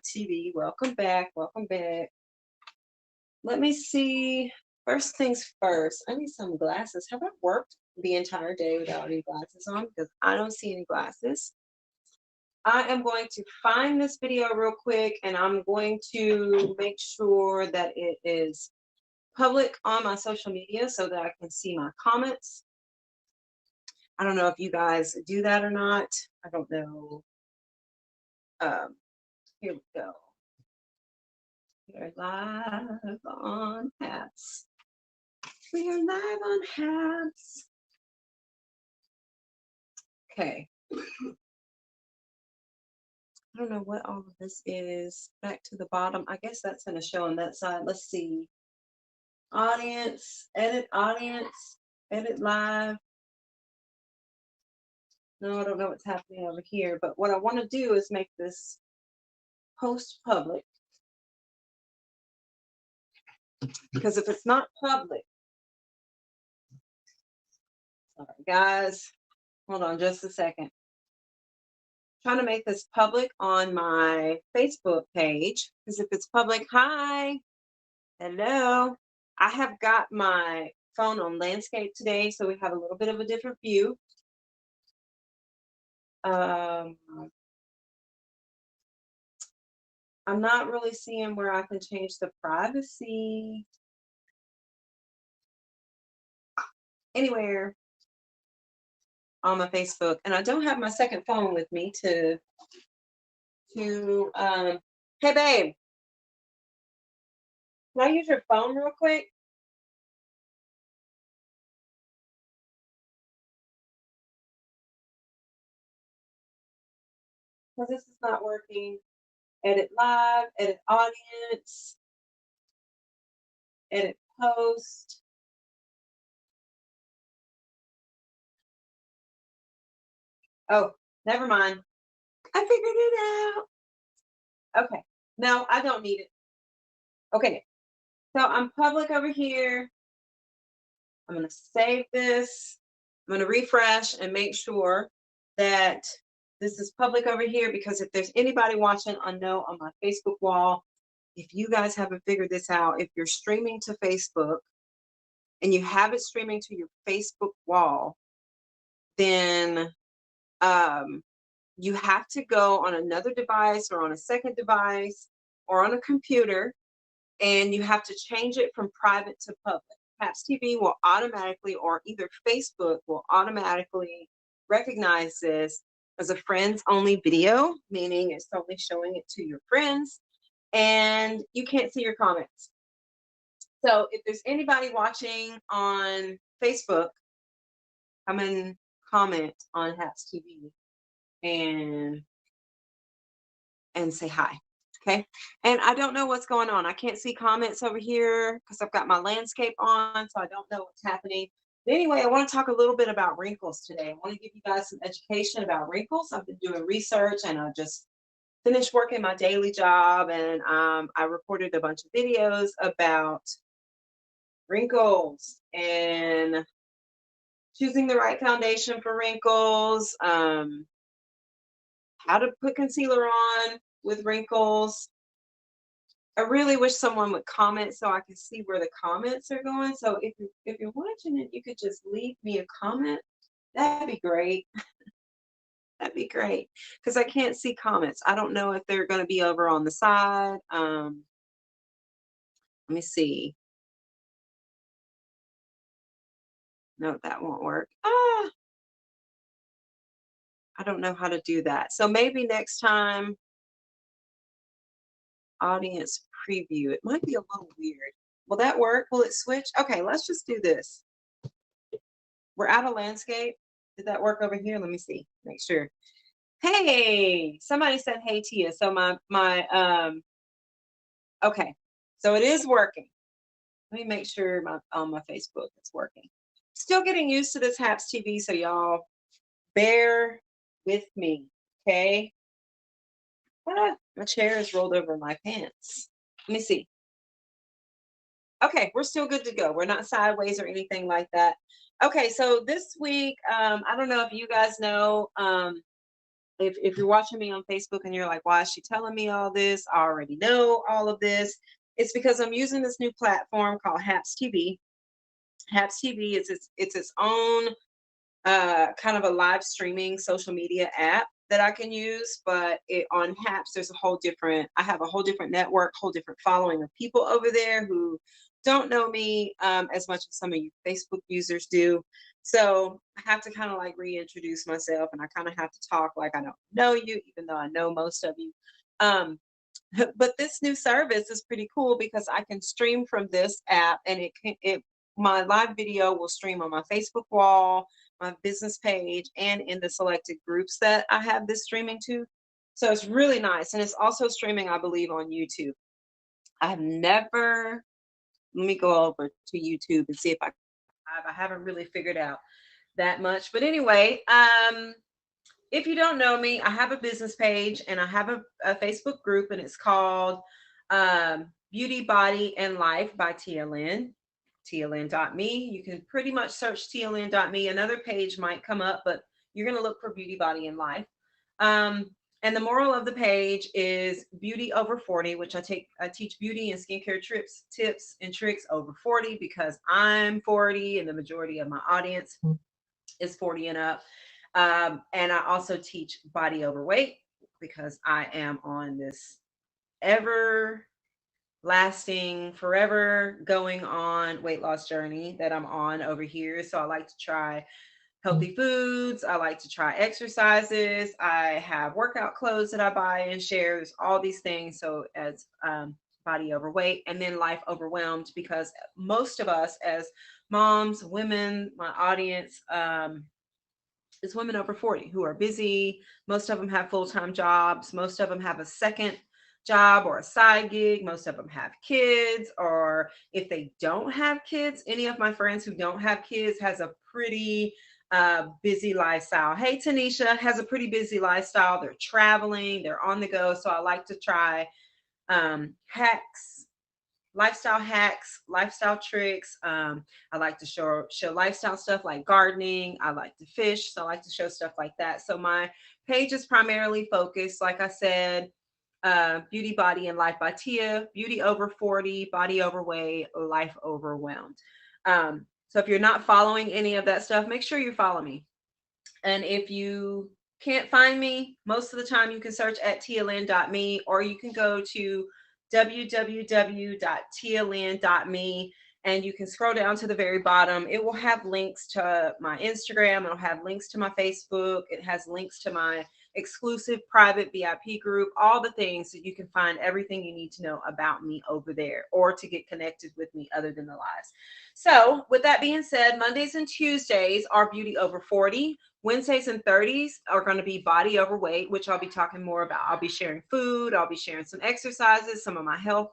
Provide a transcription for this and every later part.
TV. Welcome back. Welcome back. Let me see. First things first, I need some glasses. Have I worked the entire day without any glasses on? Because I don't see any glasses. I am going to find this video real quick and I'm going to make sure that it is public on my social media so that I can see my comments. I don't know if you guys do that or not. I don't know. Here we go. We're live on Hats. We are live on Hats. Okay. I don't know what all of this is. Back to the bottom. I guess that's going to show on that side. Let's see. Audience, edit live. No, I don't know what's happening over here. But what I want to do is make this post public. Because if it's not public, sorry guys, hold on just a second. Trying to make this public on my Facebook page, because if it's public, hi, hello. I have got my phone on landscape today, so we have a little bit of a different view. I'm not really seeing where I can change the privacy anywhere on my Facebook, and I don't have my second phone with me to hey babe, can I use your phone real quick? Because this is not working. Edit live, edit audience, edit post. Oh, never mind. I figured it out. Okay, no, I don't need it. Okay, so I'm public over here. I'm going to save this. I'm going to refresh and make sure that this is public over here, because if there's anybody watching, I know on my Facebook wall, if you guys haven't figured this out, if you're streaming to Facebook and you have it streaming to your Facebook wall, then you have to go on another device or on a second device or on a computer, and you have to change it from private to public. Paps TV will automatically, or either Facebook will automatically recognize this as a friends only video, meaning it's only showing it to your friends and you can't see your comments. So if there's anybody watching on Facebook, come and comment on Hats TV and say hi. Okay. And I don't know what's going on. I can't see comments over here because I've got my landscape on, so I don't know what's happening. But anyway, I want to talk a little bit about wrinkles today. I want to give you guys some education about wrinkles. I've been doing research and I just finished working my daily job, and I recorded a bunch of videos about wrinkles and choosing the right foundation for wrinkles, how to put concealer on with wrinkles. I really wish someone would comment so I can see where the comments are going. So if you're watching it, you could just leave me a comment. That'd be great. That'd be great, because I can't see comments. I don't know if they're going to be over on the side. Let me see. No, that won't work. I don't know how to do that. So maybe next time, audience preview. It might be a little weird. Will that work? Will it switch? Okay, let's just do this. We're out of landscape. Did that work over here? Let me see. Make sure. Hey, somebody said hey Tia. So okay. So it is working. Let me make sure on my Facebook it's working. Still getting used to this Haps TV, so y'all bear with me, okay? My chair is rolled over my pants. Let me see. Okay, we're still good to go. We're not sideways or anything like that. Okay, so this week, I don't know if you guys know, if you're watching me on Facebook and you're like, why is she telling me all this? I already know all of this. It's because I'm using this new platform called Haps TV. Haps TV is its own kind of a live streaming social media app that I can use. But on Haps, there's a whole different, I have a whole different network, whole different following of people over there who don't know me as much as some of you Facebook users do. So I have to kind of like reintroduce myself, and I kind of have to talk like I don't know you, even though I know most of you. Um, but this new service is pretty cool because I can stream from this app, and it my live video will stream on my Facebook wall, my business page, and in the selected groups that I have this streaming to. So it's really nice. And it's also streaming, I believe, on YouTube. I have never, let me go over to YouTube and see if I haven't really figured out that much. But anyway, if you don't know me, I have a business page and I have a Facebook group, and it's called Beauty, Body, and Life by Tialynn. Tialynn.Me. You can pretty much search Tialynn.me. Another page might come up, but you're going to look for Beauty, Body, and Life. Um, and the moral of the page is beauty over 40, which I teach beauty and skincare tips and tricks over 40 because I'm 40 and the majority of my audience is 40 and up. And I also teach body overweight because I am on this ever lasting, forever going on weight loss journey that I'm on over here. So I like to try healthy foods. I like to try exercises. I have workout clothes that I buy and share. There's all these things. So as body overweight, and then life overwhelmed, because most of us as moms, women, my audience, is women over 40 who are busy. Most of them have full-time jobs. Most of them have a second job or a side gig. Most of them have kids, or if they don't have kids, any of my friends who don't have kids has a pretty busy lifestyle. Hey, Tanisha has a pretty busy lifestyle. They're traveling, they're on the go. So I like to try hacks, lifestyle tricks. I like to show lifestyle stuff like gardening. I like to fish, so I like to show stuff like that. So my page is primarily focused, like I said, beauty, body, and life by Tia, beauty over 40, body overweight, life overwhelmed. So if you're not following any of that stuff, make sure you follow me. And if you can't find me, most of the time you can search at Tialynn.me, or you can go to www.tialynn.me, and you can scroll down to the very bottom. It will have links to my Instagram. It'll have links to my Facebook. It has links to my exclusive private VIP group, all the things that you can find everything you need to know about me over there, or to get connected with me other than the lives. So with that being said, Mondays and Tuesdays are beauty over 40. Wednesdays and 30s are going to be body overweight, which I'll be talking more about. I'll be sharing food. I'll be sharing some exercises, some of my health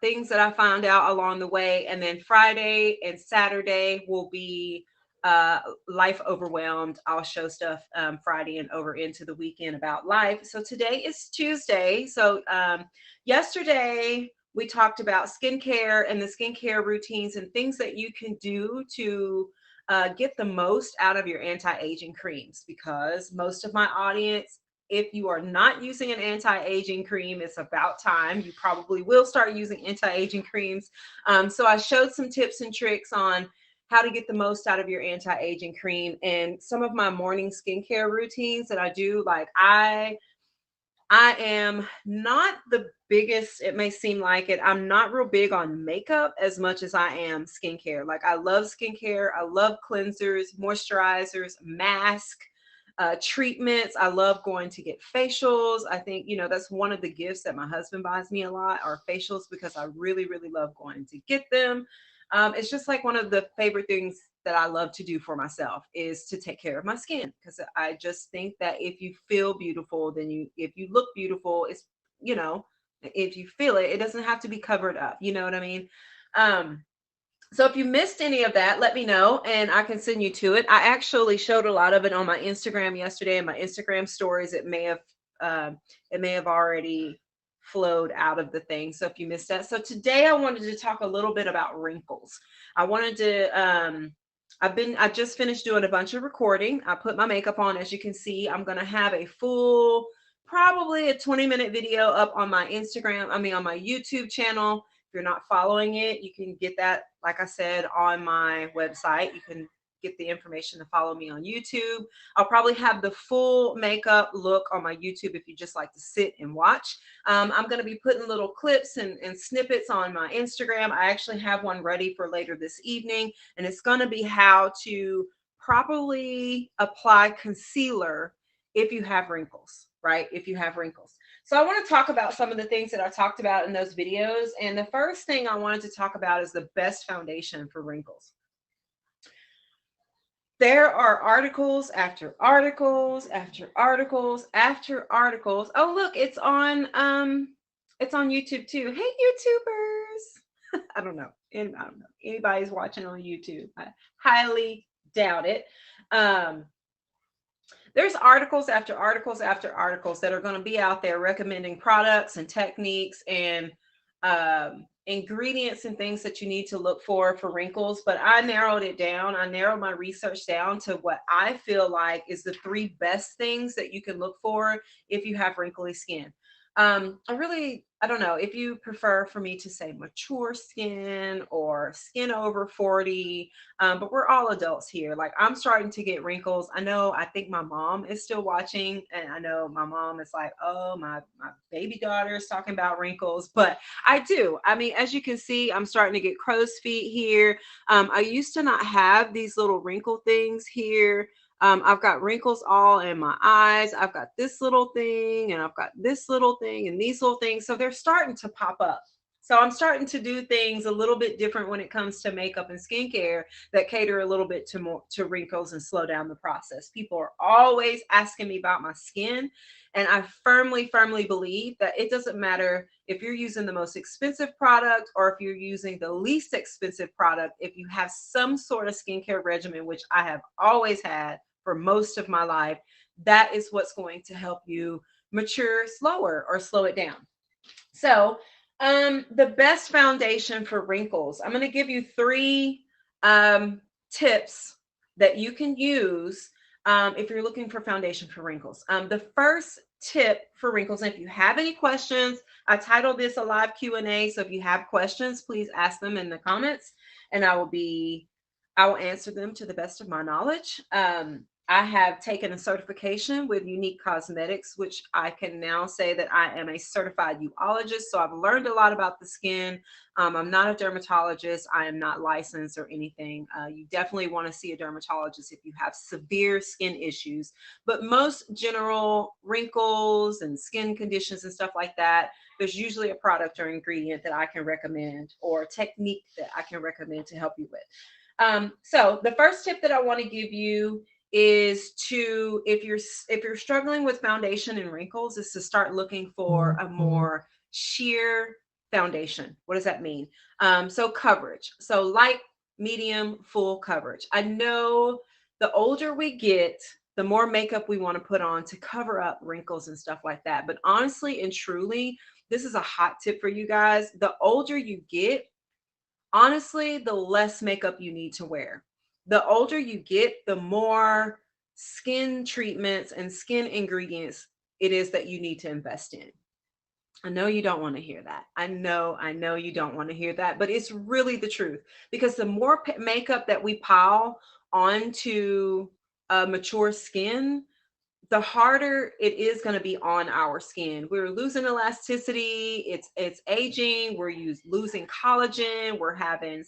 things that I found out along the way. And then Friday and Saturday will be life overwhelmed. I'll show stuff Friday and over into the weekend about life. So today is Tuesday. So yesterday we talked about skincare and the skincare routines and things that you can do to get the most out of your anti-aging creams, because most of my audience, if you are not using an anti-aging cream, it's about time. You probably will start using anti-aging creams. So I showed some tips and tricks on how to get the most out of your anti-aging cream, and some of my morning skincare routines that I do. Like I am not the biggest, it may seem like it, I'm not real big on makeup as much as I am skincare. Like I love skincare. I love cleansers, moisturizers, mask, treatments. I love going to get facials. I think, that's one of the gifts that my husband buys me a lot, are facials, because I really, really love going to get them. It's just like one of the favorite things that I love to do for myself is to take care of my skin, because I just think that if you feel beautiful, then if you look beautiful, it's, if you feel it, it doesn't have to be covered up. You know what I mean? So if you missed any of that, let me know and I can send you to it. I actually showed a lot of it on my Instagram yesterday, in my Instagram stories. It may have already flowed out of the thing. So if you missed that. So today I wanted to talk a little bit about wrinkles. I wanted to I just finished doing a bunch of recording. I put my makeup on. As you can see, I'm going to have a full, probably a 20-minute video up on my Instagram, I mean, on my YouTube channel. If you're not following it, you can get that, like I said, on my website. You can get the information to follow me on YouTube. I'll probably have the full makeup look on my YouTube if you just like to sit and watch. I'm going to be putting little clips and snippets on my Instagram. I actually have one ready for later this evening, and it's going to be how to properly apply concealer if you have wrinkles, right? If you have wrinkles. So I want to talk about some of the things that I talked about in those videos. And the first thing I wanted to talk about is the best foundation for wrinkles. There are articles after articles after articles after articles. Oh, look, it's on YouTube too. Hey, YouTubers. I don't know. And I don't know. Anybody's watching on YouTube. I highly doubt it. Um, there's articles after articles after articles that are going to be out there recommending products and techniques and ingredients and things that you need to look for wrinkles. But I narrowed it down. I narrowed my research down to what I feel like is the 3 best things that you can look for if you have wrinkly skin. I don't know if you prefer for me to say mature skin or skin over 40, but we're all adults here. Like, I'm starting to get wrinkles. I think my mom is still watching, and I know my mom is like, oh, my baby daughter is talking about wrinkles, but I do. I mean, as you can see, I'm starting to get crow's feet here. I used to not have these little wrinkle things here. I've got wrinkles all in my eyes. I've got this little thing, and I've got this little thing, and these little things. So they're starting to pop up. So I'm starting to do things a little bit different when it comes to makeup and skincare that cater a little bit to more to wrinkles and slow down the process. People are always asking me about my skin, and I firmly, firmly believe that it doesn't matter if you're using the most expensive product or if you're using the least expensive product. If you have some sort of skincare regimen, which I have always had for most of my life, that is what's going to help you mature slower or slow it down. So, the best foundation for wrinkles, I'm going to give you 3 tips that you can use if you're looking for foundation for wrinkles. The first tip for wrinkles, and if you have any questions, I titled this a live Q&A. So if you have questions, please ask them in the comments, and I will answer them to the best of my knowledge. I have taken a certification with Unique Cosmetics, which I can now say that I am a certified uologist. So I've learned a lot about the skin. I'm not a dermatologist. I am not licensed or anything. You definitely want to see a dermatologist if you have severe skin issues. But most general wrinkles and skin conditions and stuff like that, there's usually a product or ingredient that I can recommend or a technique that I can recommend to help you with. So the first tip that I want to give you is to, if you're struggling with foundation and wrinkles, is to start looking for a more sheer foundation. What does that mean? So coverage. So light, medium, full coverage. I know the older we get, the more makeup we want to put on to cover up wrinkles and stuff like that. But honestly and truly, this is a hot tip for you guys. The older you get, honestly, the less makeup you need to wear. The older you get, the more skin treatments and skin ingredients it is that you need to invest in. I know you don't want to hear that. I know you don't want to hear that, but it's really the truth, because the more makeup that we pile onto mature skin, the harder it is going to be on our skin. We're losing elasticity. It's aging. We're losing collagen. We're having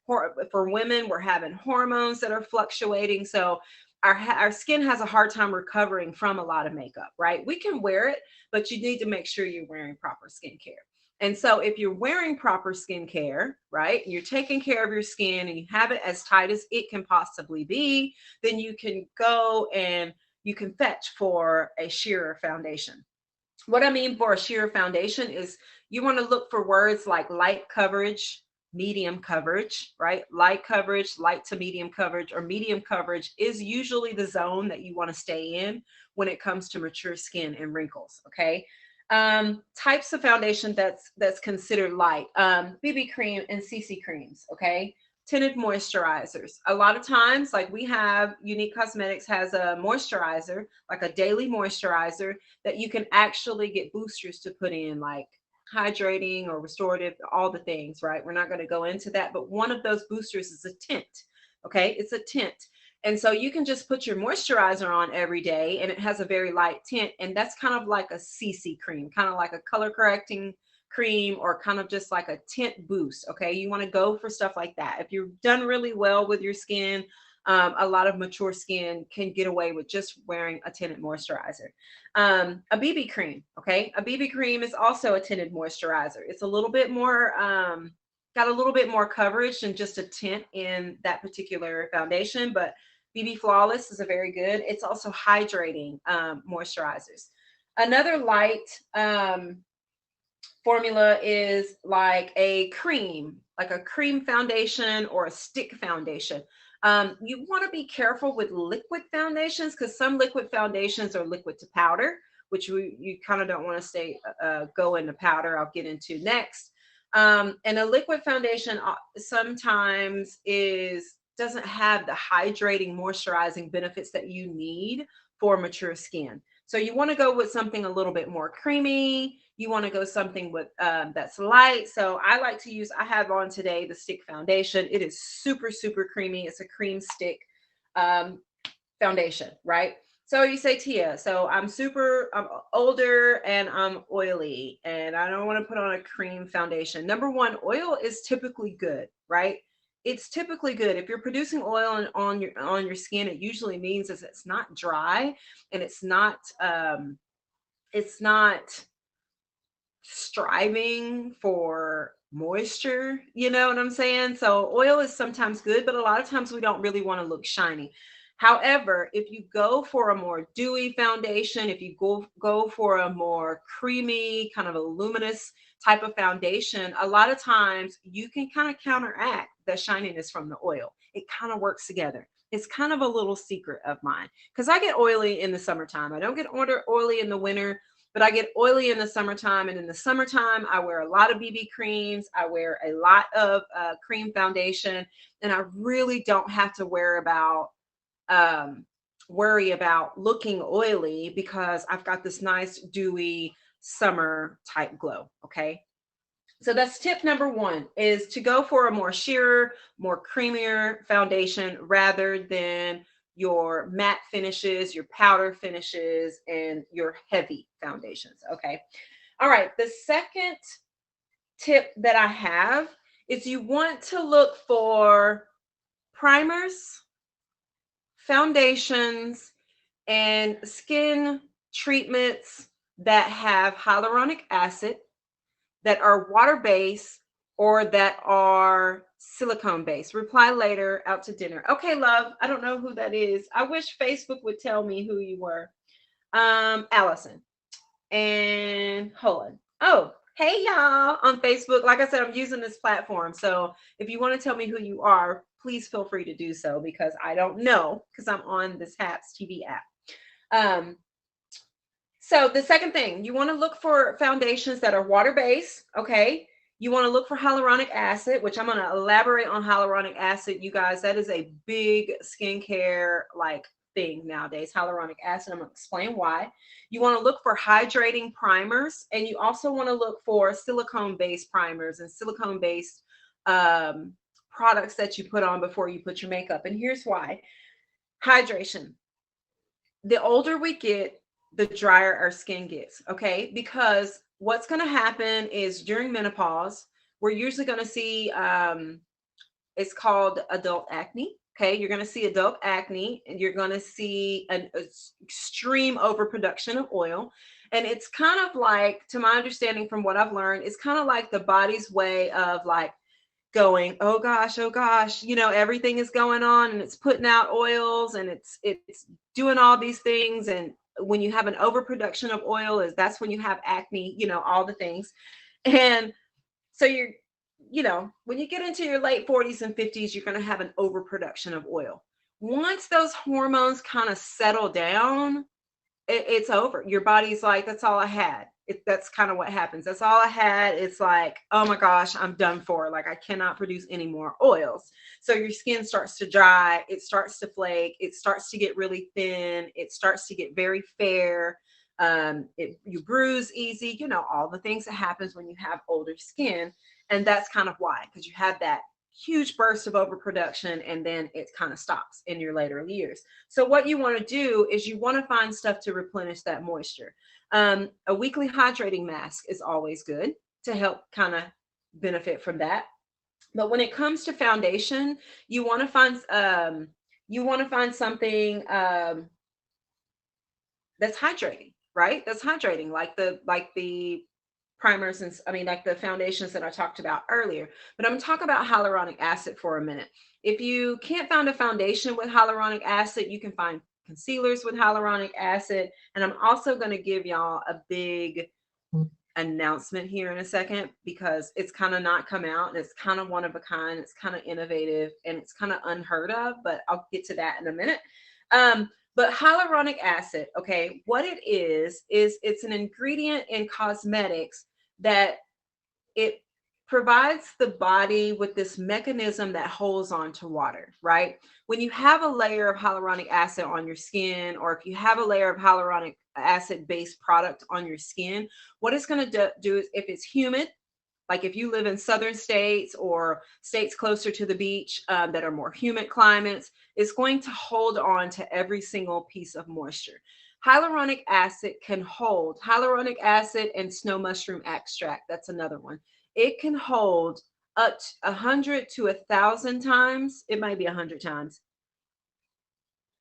for women, we're having hormones that are fluctuating. So our skin has a hard time recovering from a lot of makeup, right? We can wear it, but you need to make sure you're wearing proper skincare. And so if you're wearing proper skincare, right, and you're taking care of your skin and you have it as tight as it can possibly be, then you can go and you can fetch for a sheer foundation. What I mean for a sheer foundation is you want to look for words like light coverage, medium coverage, right? Light coverage, light to medium coverage, or medium coverage is usually the zone that you want to stay in when it comes to mature skin and wrinkles, okay? Types of foundation that's considered light, BB cream and CC creams, okay? tinted moisturizers. A lot of times, like we have, Unique Cosmetics has a moisturizer, like a daily moisturizer that you can actually get boosters to put in, like hydrating or restorative, all the things, right? We're not going to go into that, but one of those boosters is a tint. Okay, it's a tint. And so you can just put your moisturizer on every day and it has a very light tint. And that's kind of like a CC cream, kind of like a color correcting cream, or kind of just like a tint boost. Okay, you want to go for stuff like that. If you've done really well with your skin, a lot of mature skin can get away with just wearing a tinted moisturizer. A BB cream, okay, a BB cream is also a tinted moisturizer. It's a little bit more got a little bit more coverage than just a tint in that particular foundation, but BB Flawless is a very good. It's also hydrating moisturizers. Another light formula is like a cream foundation or a stick foundation. You want to be careful with liquid foundations because some liquid foundations are liquid to powder, which you kind of don't want to stay go into powder. I'll get into next. And a liquid foundation sometimes doesn't have the hydrating, moisturizing benefits that you need for mature skin. So you want to go with something a little bit more creamy. You want to go something with that's light. So I like to use, I have on today the stick foundation. It is super, super creamy. It's a cream stick foundation, right? So you say, Tia, so I'm older and I'm oily and I don't want to put on a cream foundation. Number one, oil is typically good, right? It's typically good. If you're producing oil on your skin, it usually means is it's not dry and it's not striving for moisture, you know what I'm saying? So oil is sometimes good, but a lot of times we don't really want to look shiny. However, if you go for a more dewy foundation, if you go for a more creamy, kind of a luminous type of foundation, a lot of times you can kind of counteract the shininess from the oil. It kind of works together. It's kind of a little secret of mine because I get oily in the summertime. I don't get oily in the winter, but I get oily in the summertime. And in the summertime, I wear a lot of BB creams. I wear a lot of cream foundation, and I really don't have to worry about looking oily because I've got this nice dewy summer type glow. Okay. So that's tip number one, is to go for a more sheerer, more creamier foundation rather than your matte finishes, your powder finishes, and your heavy foundations. Okay. All right. The second tip that I have is you want to look for primers, foundations, and skin treatments that have hyaluronic acid, that are water-based, or that are silicone-based. Reply later, out to dinner. Okay, love, I don't know who that is. I wish Facebook would tell me who you were. Allison. And hold on. Oh, hey y'all on Facebook. Like I said, I'm using this platform. So if you want to tell me who you are, please feel free to do so because I don't know because I'm on this HAPS TV app. So the second thing, you want to look for foundations that are water-based, okay? You want to look for hyaluronic acid, which I'm going to elaborate on hyaluronic acid. You guys, that is a big skincare like thing nowadays, hyaluronic acid. I'm going to explain why. You want to look for hydrating primers, and you also want to look for silicone-based primers and silicone-based products that you put on before you put your makeup. And here's why. Hydration. The older we get, the drier our skin gets, okay? Because what's going to happen is during menopause, we're usually going to see, it's called adult acne, okay? You're going to see adult acne, and you're going to see an extreme overproduction of oil. And it's kind of like, to my understanding from what I've learned, it's kind of like the body's way of like going, oh gosh, you know, everything is going on and it's putting out oils and it's doing all these things. And when you have an overproduction of oil, that's when you have acne, you know, all the things. And so when you get into your late 40s and 50s, you're going to have an overproduction of oil. Once those hormones kind of settle down, it's over. Your body's like, that's all I had. That's kind of what happens. That's all I had. It's like, oh my gosh, I'm done for. Like I cannot produce any more oils. So your skin starts to dry, it starts to flake, it starts to get really thin, it starts to get very fair. You bruise easy, you know, all the things that happens when you have older skin. And that's kind of why, because you have that huge burst of overproduction and then it kind of stops in your later years. So what you want to do is you want to find stuff to replenish that moisture. A weekly hydrating mask is always good to help kind of benefit from that. But when it comes to foundation, you want to find something that's hydrating, right? That's hydrating, like the primers and I mean like the foundations that I talked about earlier. But I'm talking about hyaluronic acid for a minute. If you can't find a foundation with hyaluronic acid, you can find concealers with hyaluronic acid. And I'm also going to give y'all a big announcement here in a second because it's kind of not come out and it's kind of one of a kind. It's kind of innovative and it's kind of unheard of, but I'll get to that in a minute. But hyaluronic acid, okay, what it is it's an ingredient in cosmetics that it provides the body with this mechanism that holds on to water, right? When you have a layer of hyaluronic acid on your skin, or if you have a layer of hyaluronic acid based product on your skin, what it's going to do is if it's humid, like if you live in southern states or states closer to the beach that are more humid climates, it's going to hold on to every single piece of moisture. Hyaluronic acid can hold, hyaluronic acid and snow mushroom extract, that's another one. It can hold up to 100 to 1,000 times. It might be 100 times.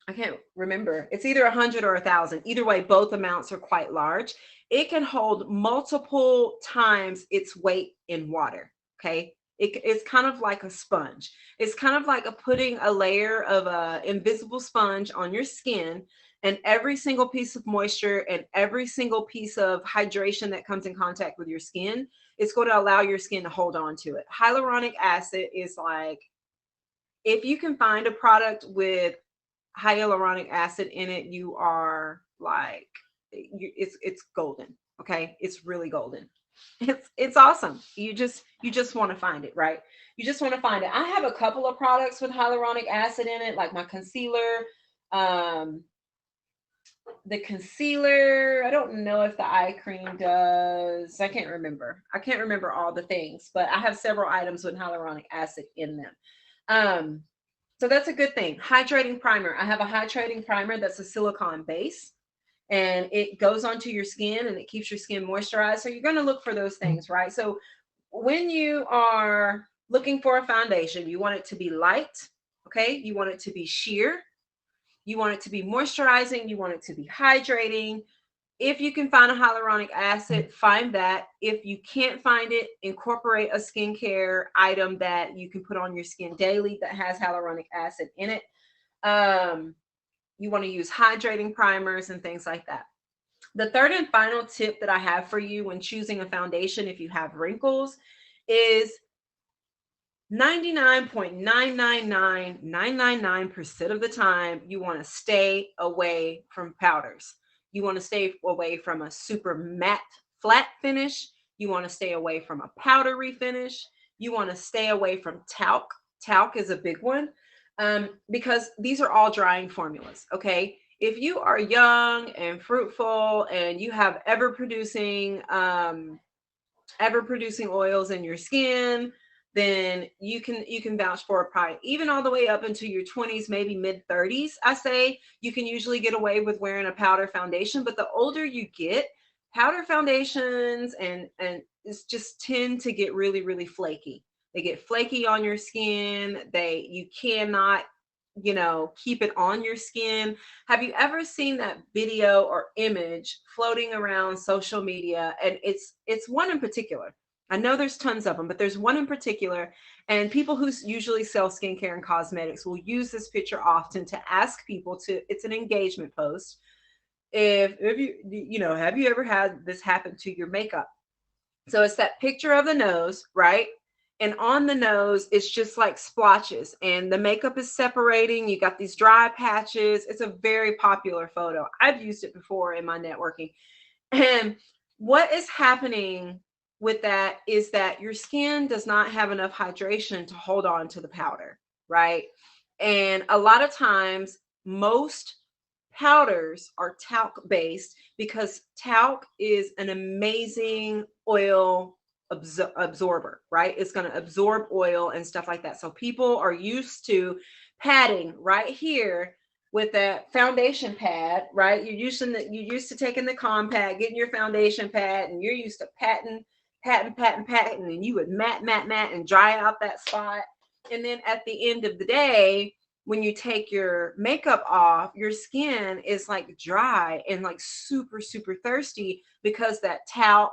I can't remember. It's either 100 or 1,000. Either way, both amounts are quite large. It can hold multiple times its weight in water. Okay. It's kind of like a sponge. It's kind of like putting a layer of a invisible sponge on your skin, and every single piece of moisture and every single piece of hydration that comes in contact with your skin, it's going to allow your skin to hold on to it. Hyaluronic acid is like, if you can find a product with hyaluronic acid in it, you are like, it's golden. Okay, it's really golden. It's awesome. You just want to find it, right? You just want to find it. I have a couple of products with hyaluronic acid in it, like my concealer. Um, the concealer, I don't know if the eye cream does. I can't remember. I can't remember all the things, but I have several items with hyaluronic acid in them. So that's a good thing. Hydrating primer. I have a hydrating primer that's a silicone base and it goes onto your skin and it keeps your skin moisturized. So you're going to look for those things, right? So when you are looking for a foundation, you want it to be light, okay? You want it to be sheer. You want it to be moisturizing. You want it to be hydrating. If you can find a hyaluronic acid, find that. If you can't find it, incorporate a skincare item that you can put on your skin daily that has hyaluronic acid in it. You want to use hydrating primers and things like that. The third and final tip that I have for you when choosing a foundation, if you have wrinkles, is 99.999999% of the time, you want to stay away from powders. You want to stay away from a super matte flat finish. You want to stay away from a powdery finish. You want to stay away from talc. Talc is a big one because these are all drying formulas. Okay. If you are young and fruitful and you have ever producing oils in your skin, then you can vouch for it probably even all the way up into your 20s, maybe mid 30s. I say you can usually get away with wearing a powder foundation, but the older you get, powder foundations and it's just tend to get really, really flaky. They get flaky on your skin. You cannot, keep it on your skin. Have you ever seen that video or image floating around social media? And it's one in particular. I know there's tons of them, but there's one in particular. And people who usually sell skincare and cosmetics will use this picture often to ask people it's an engagement post. If have you ever had this happen to your makeup? So it's that picture of the nose, right? And on the nose, it's just like splotches and the makeup is separating. You got these dry patches. It's a very popular photo. I've used it before in my networking. And what is happening with that is that your skin does not have enough hydration to hold on to the powder, right? And a lot of times, most powders are talc based because talc is an amazing oil absorber, right? It's going to absorb oil and stuff like that. So people are used to padding right here with that foundation pad, right? You're used to taking the compact, getting your foundation pad, and you're used to patting, and you would matte, and dry out that spot. And then at the end of the day, when you take your makeup off, your skin is like dry and like super, super thirsty because that talc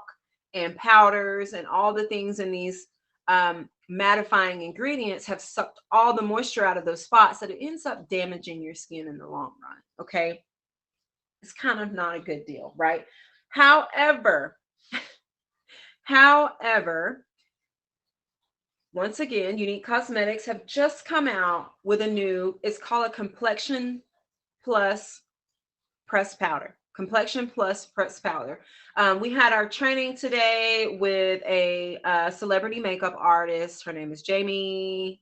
and powders and all the things in these mattifying ingredients have sucked all the moisture out of those spots that it ends up damaging your skin in the long run. Okay. It's kind of not a good deal, right? However, however, once again, Unique Cosmetics have just come out with a new, it's called a Complexion Plus Pressed Powder. Complexion Plus Pressed Powder. We had our training today with a celebrity makeup artist. Her name is Jamie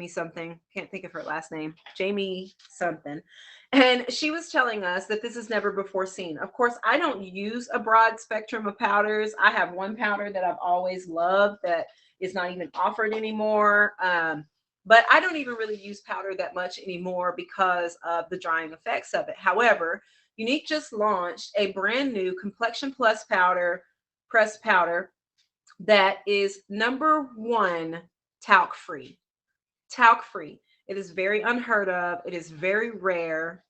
something. Can't think of her last name. Jamie something. And she was telling us that this is never before seen. Of course, I don't use a broad spectrum of powders. I have one powder that I've always loved that is not even offered anymore. But I don't even really use powder that much anymore because of the drying effects of it. However, Unique just launched a brand new Complexion Plus powder, pressed powder, that is #1 talc free. Talc free. It is very unheard of. It is very rare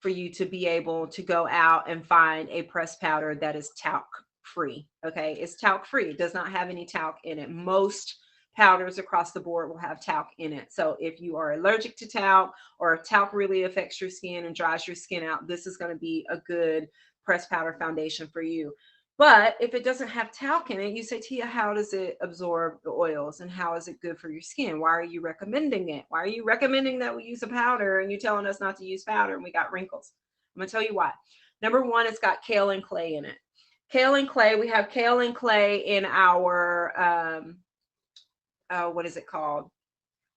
for you to be able to go out and find a pressed powder that is talc free. Okay. It's talc free. It does not have any talc in it. Most powders across the board will have talc in it. So if you are allergic to talc, or if talc really affects your skin and dries your skin out, this is going to be a good pressed powder foundation for you. But if it doesn't have talc in it, you say, Tia, how does it absorb the oils and how is it good for your skin? Why are you recommending it? Why are you recommending that we use a powder and you telling us not to use powder and we got wrinkles? I'm going to tell you why. #1, it's got kaolin clay in it. Kaolin clay, we have kaolin clay in our, what is it called?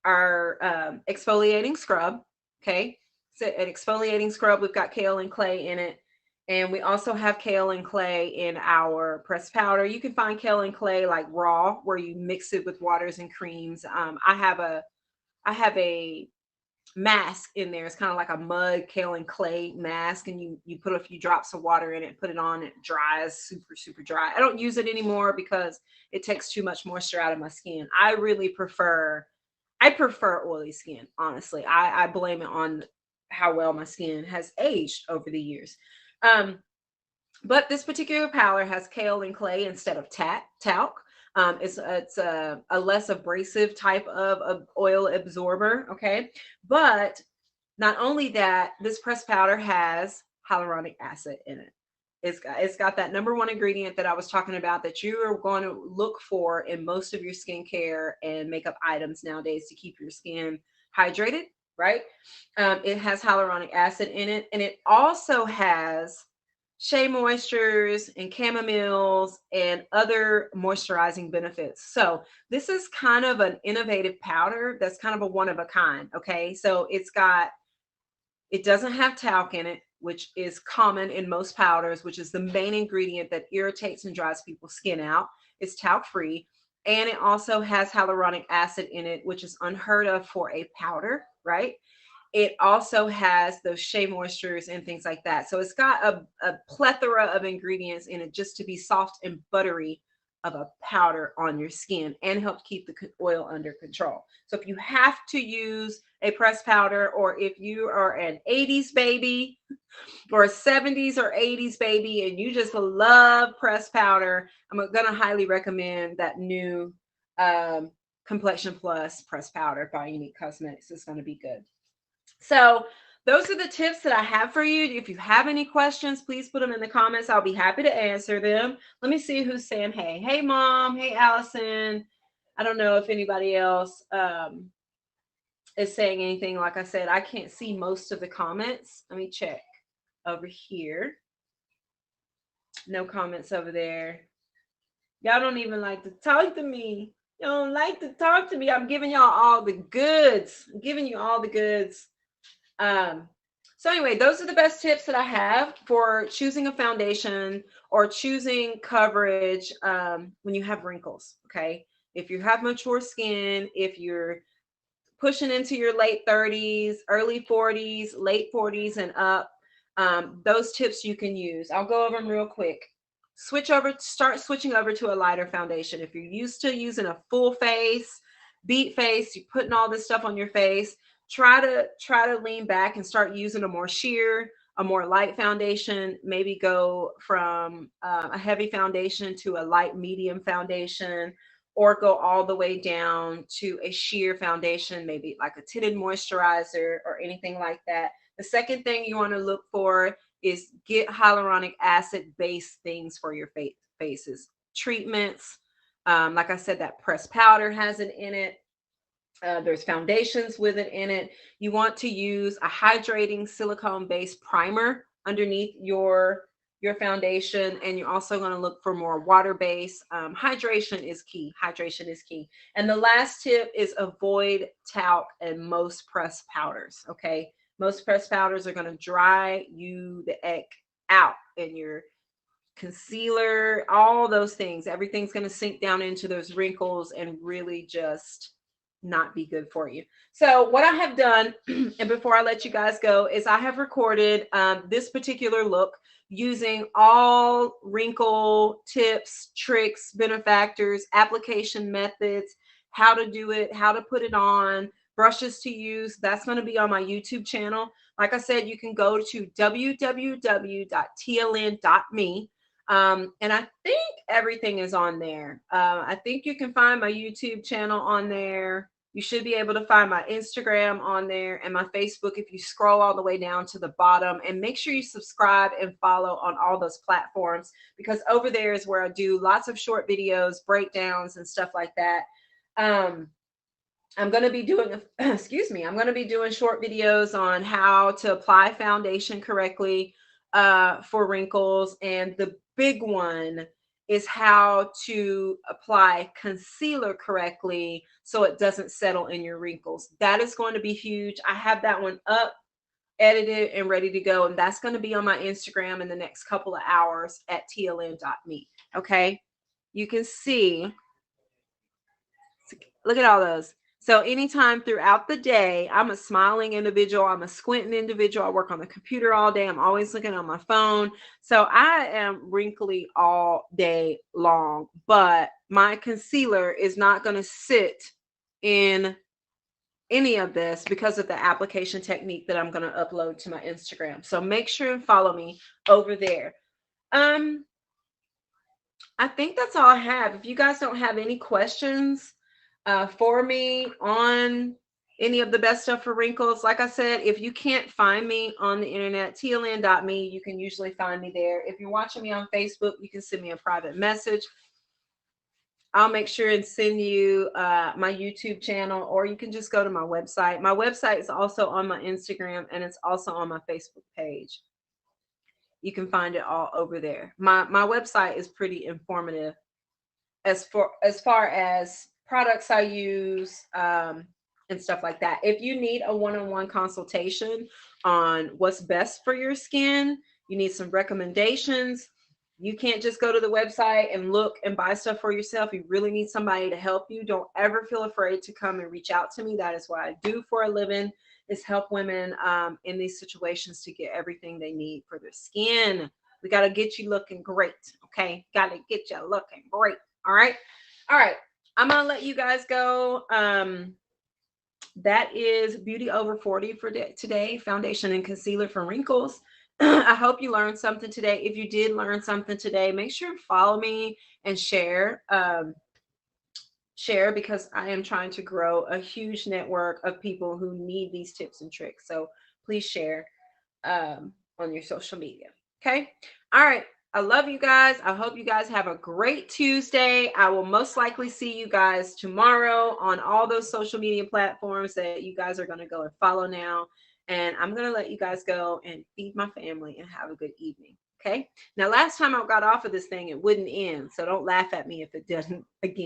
Our exfoliating scrub. Okay. So an exfoliating scrub, we've got kaolin clay in it. And we also have kaolin clay in our pressed powder. You can find kaolin clay like raw, where you mix it with waters and creams. I have a mask in there. It's kind of like a mud kaolin clay mask, and you put a few drops of water in it, put it on, it dries super, super dry. I don't use it anymore because it takes too much moisture out of my skin. I prefer oily skin, honestly. I blame it on how well my skin has aged over the years. But this particular powder has kaolin clay instead of talc. It's a less abrasive type of oil absorber. Okay. But not only that, this pressed powder has hyaluronic acid in it. It's got that #1 ingredient that I was talking about that you are going to look for in most of your skincare and makeup items nowadays to keep your skin hydrated, right? It has hyaluronic acid in it, and it also has shea moistures and chamomiles and other moisturizing benefits. So this is kind of an innovative powder that's kind of a one of a kind. Okay, so it doesn't have talc in it, which is common in most powders, which is the main ingredient that irritates and dries people's skin out. It's talc free. And it also has hyaluronic acid in it, which is unheard of for a powder, right? It also has those shea moistures and things like that. So it's got a plethora of ingredients in it just to be soft and buttery of a powder on your skin and help keep the oil under control. So if you have to use a pressed powder, or if you are an 80s baby or a 70s or 80s baby and you just love pressed powder, I'm going to highly recommend that new Complexion Plus pressed powder by Unique Cosmetics. It's going to be good. So those are the tips that I have for you. If you have any questions, please put them in the comments. I'll be happy to answer them. Let me see who's saying hey. Hey, Mom. Hey, Allison. I don't know if anybody else is saying anything. Like I said, I can't see most of the comments. Let me check over here. No comments over there. Y'all don't even like to talk to me. Y'all don't like to talk to me. I'm giving y'all all the goods. I'm giving you all the goods. Um, so anyway, those are the best tips that I have for choosing a foundation or choosing coverage when you have wrinkles. Okay, if you have mature skin, if you're pushing into your late 30s, early 40s, late 40s, and up, those tips you can use. I'll go over them real quick. Start switching over to a lighter foundation. If you're used to using a full face, beat face, you're putting all this stuff on your face, try to lean back and start using a more sheer, a more light foundation. Maybe go from a heavy foundation to a light medium foundation, or go all the way down to a sheer foundation, maybe like a tinted moisturizer or anything like that. The second thing you want to look for is get hyaluronic acid based things for your faces. Treatments, like I said, that pressed powder has it in it. There's foundations with it in it. You want to use a hydrating silicone based primer underneath your foundation, and you're also going to look for more water based. Hydration is key. Hydration is key. And the last tip is avoid talc and most pressed powders. Okay, most pressed powders are going to dry you the egg out, and your concealer, all those things, everything's going to sink down into those wrinkles and really just not be good for you. So what I have done, and before I let you guys go, is I have recorded this particular look using all wrinkle tips, tricks, benefactors, application methods, how to do it, how to put it on, brushes to use. That's going to be on my YouTube channel. Like I said, you can go to www.Tialynn.Me. And I think everything is on there. I think you can find my YouTube channel on there. You should be able to find my Instagram on there and my Facebook if you scroll all the way down to the bottom. And make sure you subscribe and follow on all those platforms, because over there is where I do lots of short videos, breakdowns, and stuff like that. I'm going to be doing, excuse me, I'm going to be doing short videos on how to apply foundation correctly for wrinkles. And the big one is how to apply concealer correctly so it doesn't settle in your wrinkles. That is going to be huge. I have that one up, edited, and ready to go. And that's going to be on my Instagram in the next couple of hours at Tialynn.Me. Okay. You can see, look at all those. So anytime throughout the day, I'm a smiling individual. I'm a squinting individual. I work on the computer all day. I'm always looking on my phone. So I am wrinkly all day long, but my concealer is not going to sit in any of this because of the application technique that I'm going to upload to my Instagram. So make sure and follow me over there. I think that's all I have. If you guys don't have any questions for me on any of the best stuff for wrinkles, like I said, if you can't find me on the internet, Tialynn.me, you can usually find me there. If you're watching me on Facebook, you can send me a private message. I'll make sure and send you my YouTube channel, or you can just go to my website. My website is also on my Instagram, and it's also on my Facebook page. You can find it all over there. My website is pretty informative as far as products I use and stuff like that. If you need a one-on-one consultation on what's best for your skin, you need some recommendations. You can't just go to the website and look and buy stuff for yourself. You really need somebody to help you. Don't ever feel afraid to come and reach out to me. That is what I do for a living, is help women in these situations to get everything they need for their skin. We got to get you looking great. Okay. Got to get you looking great. All right. All right. I'm going to let you guys go. That is Beauty Over 40 for today. Foundation and concealer for wrinkles. I hope you learned something today. If you did learn something today, make sure to follow me and share. Share, because I am trying to grow a huge network of people who need these tips and tricks. So please share on your social media. Okay. All right. I love you guys. I hope you guys have a great Tuesday. I will most likely see you guys tomorrow on all those social media platforms that you guys are going to go and follow now. And I'm going to let you guys go and feed my family and have a good evening. Okay. Now, last time I got off of this thing, it wouldn't end. So don't laugh at me if it doesn't again.